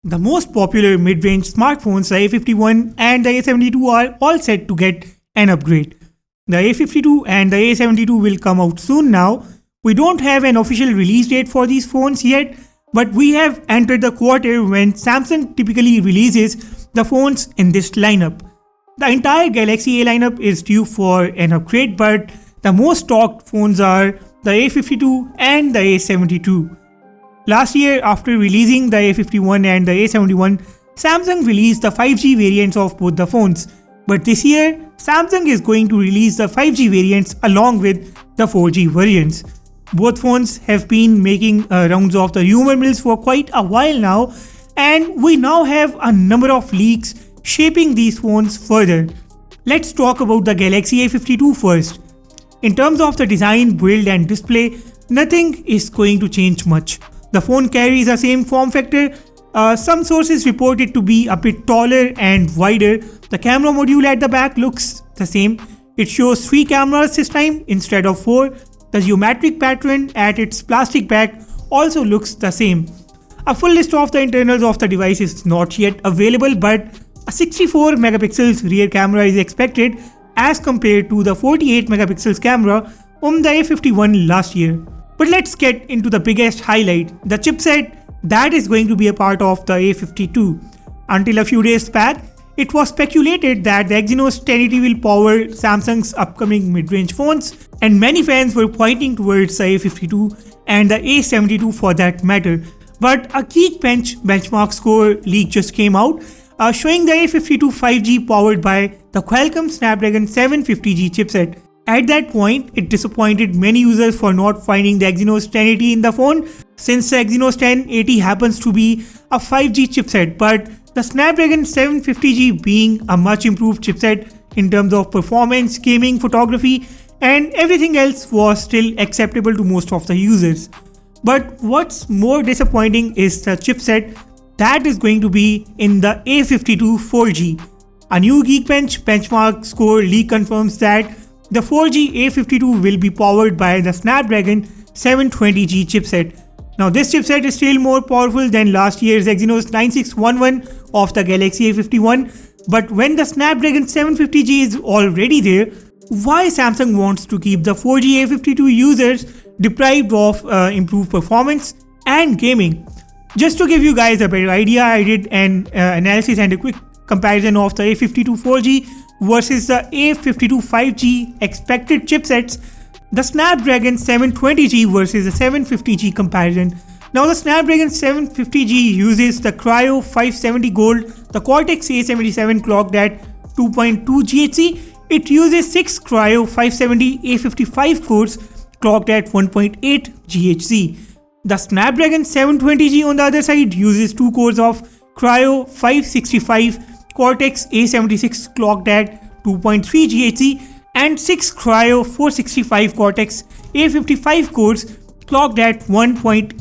The most popular mid-range smartphones, the A51 and the A72, are all set to get an upgrade. The A52 and the A72 will come out soon now. We don't have an official release date for these phones yet, but we have entered the quarter when Samsung typically releases the phones in this lineup. The entire Galaxy A lineup is due for an upgrade, but the most talked phones are the A52 and the A72. Last year, after releasing the A51 and the A71, Samsung released the 5G variants of both the phones. But this year, Samsung is going to release the 5G variants along with the 4G variants. Both phones have been making rounds of the rumor mills for quite a while now, and we now have a number of leaks shaping these phones further. Let's talk about the Galaxy A52 first. In terms of the design, build and display, nothing is going to change much. The phone carries the same form factor. Some sources report it to be a bit taller and wider. The camera module at the back looks the same. It shows 3 cameras this time instead of 4. The geometric pattern at its plastic back also looks the same. A full list of the internals of the device is not yet available, but a 64 megapixels rear camera is expected as compared to the 48 megapixels camera on the A51 last year. But let's get into the biggest highlight, the chipset that is going to be a part of the A52. Until a few days back, it was speculated that the Exynos 1080 will power Samsung's upcoming mid-range phones, and many fans were pointing towards the A52 and the A72 for that matter. But a Geekbench benchmark score leak just came out, showing the A52 5G powered by the Qualcomm Snapdragon 750G chipset. At that point, it disappointed many users for not finding the Exynos 1080 in the phone, since the Exynos 1080 happens to be a 5G chipset, but the Snapdragon 750G being a much improved chipset in terms of performance, gaming, photography, and everything else was still acceptable to most of the users. But what's more disappointing is the chipset that is going to be in the A52 4G. A new Geekbench benchmark score leak confirms that the 4G A52 will be powered by the Snapdragon 720G chipset. Now this chipset is still more powerful than last year's Exynos 9611 of the Galaxy A51, but when the Snapdragon 750G is already there, why Samsung wants to keep the 4G A52 users deprived of improved performance and gaming? Just to give you guys a better idea, I did an analysis and a quick comparison of the A52 4G versus the A52 5G expected chipsets, the Snapdragon 720G versus the 750G comparison. Now the Snapdragon 750G uses the Cryo 570 Gold, the Cortex A77 clocked at 2.2 GHz. It uses 6 Cryo 570 A55 cores clocked at 1.8 GHz. The Snapdragon 720G on the other side uses 2 cores of Cryo 565 Cortex A76 clocked at 2.3 GHz and 6 Cryo 465 Cortex A55 cores clocked at 1.8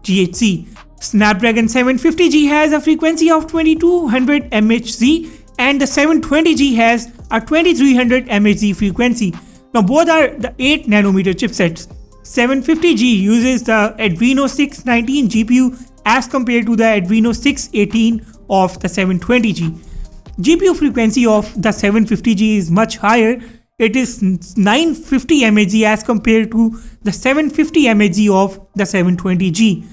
GHz. Snapdragon 750G has a frequency of 2200 MHz and the 720G has a 2300 MHz frequency. Now both are the 8nm chipsets. 750G uses the Adreno 619 GPU as compared to the Adreno 618 of the 720G. GPU frequency of the 750G is much higher. It is 950 MHz as compared to the 750 MHz of the 720G.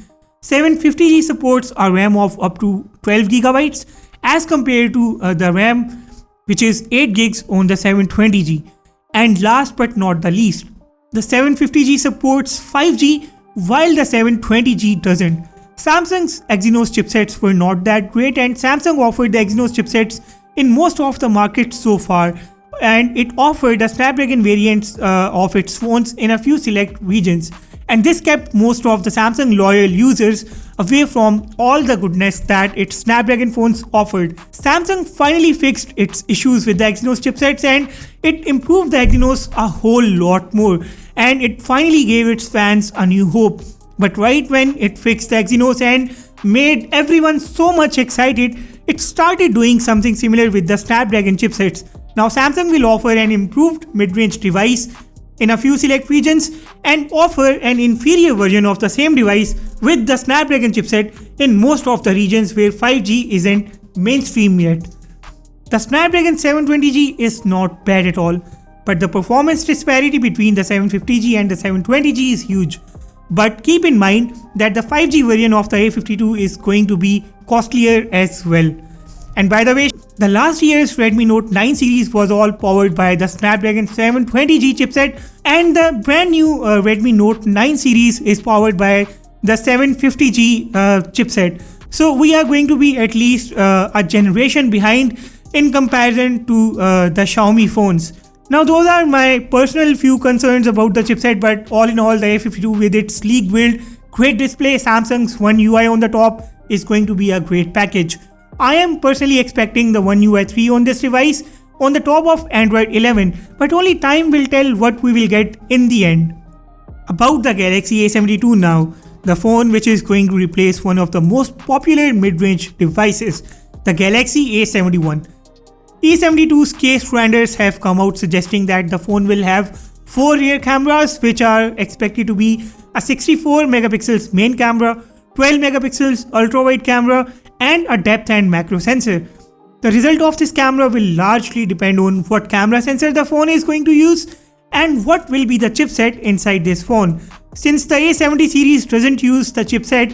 750G supports a RAM of up to 12 GB as compared to the RAM which is 8 gigs on the 720G. And last but not the least, the 750G supports 5G while the 720G doesn't. Samsung's Exynos chipsets were not that great, and Samsung offered the Exynos chipsets in most of the markets so far, and it offered the Snapdragon variants of its phones in a few select regions. And this kept most of the Samsung loyal users away from all the goodness that its Snapdragon phones offered. Samsung finally fixed its issues with the Exynos chipsets, and it improved the Exynos a whole lot more, and it finally gave its fans a new hope. But right when it fixed the Exynos and made everyone so much excited, it started doing something similar with the Snapdragon chipsets. Now Samsung will offer an improved mid-range device in a few select regions and offer an inferior version of the same device with the Snapdragon chipset in most of the regions where 5G isn't mainstream yet. The Snapdragon 720G is not bad at all, but the performance disparity between the 750G and the 720G is huge. But keep in mind that the 5G variant of the A52 is going to be costlier as well. And by the way, the last year's Redmi Note 9 series was all powered by the Snapdragon 720G chipset, and the brand new Redmi Note 9 series is powered by the 750G chipset. So we are going to be at least a generation behind in comparison to the Xiaomi phones. Now those are my personal few concerns about the chipset, but all in all the A52 with its sleek build, great display, Samsung's One UI on the top is going to be a great package. I am personally expecting the One UI 3 on this device on the top of Android 11, but only time will tell what we will get in the end. About the Galaxy A72 now, the phone which is going to replace one of the most popular mid-range devices, the Galaxy A71. A72's case renders have come out suggesting that the phone will have 4 rear cameras which are expected to be a 64 megapixels main camera, 12 megapixels ultra-wide camera and a depth and macro sensor. The result of this camera will largely depend on what camera sensor the phone is going to use and what will be the chipset inside this phone. Since the A70 series doesn't use the chipset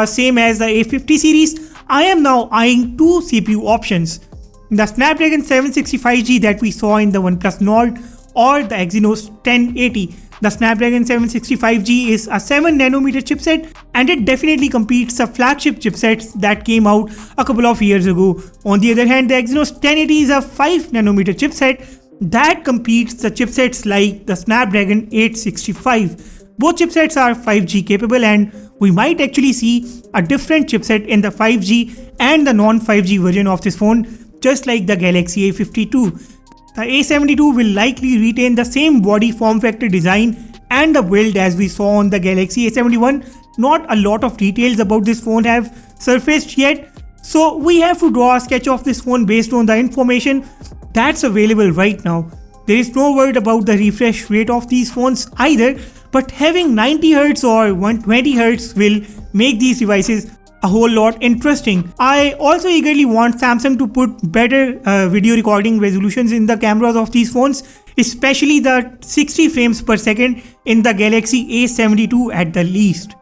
same as the A50 series, I am now eyeing two CPU options. The Snapdragon 765G that we saw in the OnePlus Nord or the Exynos 1080. The Snapdragon 765G is a 7nm chipset and it definitely competes the flagship chipsets that came out a couple of years ago. On the other hand, the Exynos 1080 is a 5nm chipset that competes the chipsets like the Snapdragon 865. Both chipsets are 5G capable and we might actually see a different chipset in the 5G and the non-5G version of this phone, just like the Galaxy A52. The A72 will likely retain the same body form factor design and the build as we saw on the Galaxy A71. Not a lot of details about this phone have surfaced yet, so we have to draw a sketch of this phone based on the information that's available right now. There is no word about the refresh rate of these phones either, but having 90Hz or 120Hz will make these devices a whole lot interesting. I also eagerly want Samsung to put better video recording resolutions in the cameras of these phones, especially the 60 frames per second in the Galaxy A72 at the least.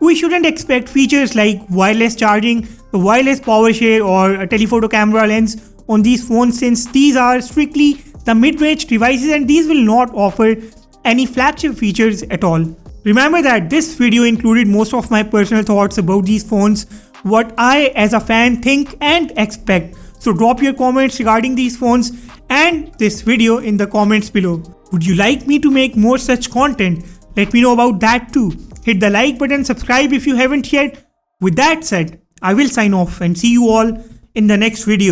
We shouldn't expect features like wireless charging, the wireless power share or a telephoto camera lens on these phones since these are strictly the mid-range devices and these will not offer any flagship features at all. Remember that this video included most of my personal thoughts about these phones, what I as a fan think and expect. So drop your comments regarding these phones and this video in the comments below. Would you like me to make more such content? Let me know about that too. Hit the like button, subscribe if you haven't yet. With that said, I will sign off and see you all in the next video.